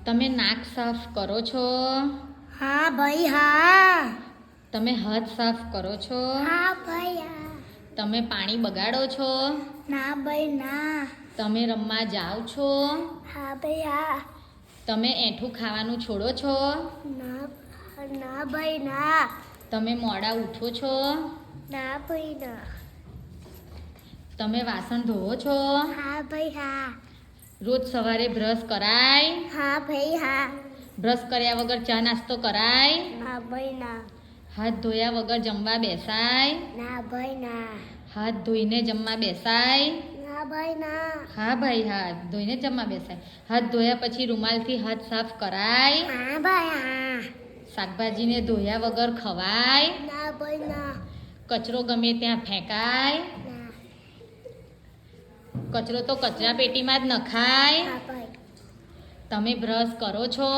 તમે નાક સાફ કરો છો? હા ભાઈ હા. તમે હાથ સાફ કરો છો? હા ભાઈ હા. તમે પાણી બગાડો છો? ના ભાઈ ના. તમે રમવા જાઓ છો? હા ભાઈ હા. તમે એઠું ખાવાનું છોડો છો? ના ના ભાઈ ના. તમે મોડા ઉઠો છો? ના ભાઈ ના. તમે વાસણ ધોવો છો? હા ભાઈ હા. રોજ સવારે બ્રશ કરાય? હા ભાઈ હા. બ્રશ કર્યા વગર ચા નાસ્તો કરાય? ના ભાઈ ના. હાથ ધોયા વગર જમવા બેસાય? ના ભાઈ ના. હાથ ધોઈને જમવા બેસાય? ના ભાઈ ના. હા ભાઈ હા, ધોઈને જમવા બેસાય. હાથ ધોયા પછી રૂમાલથી હાથ સાફ કરાય? હા ભાઈ હા. શાકભાજીને ધોયા વગર ખવાય? ના ભાઈ ના. કચરો ગમે ત્યાં ફેંકાય? ના. કચરો તો કચરા પેટીમાં જ નખાય. હા ભાઈ. તમે બ્રશ કરો છો?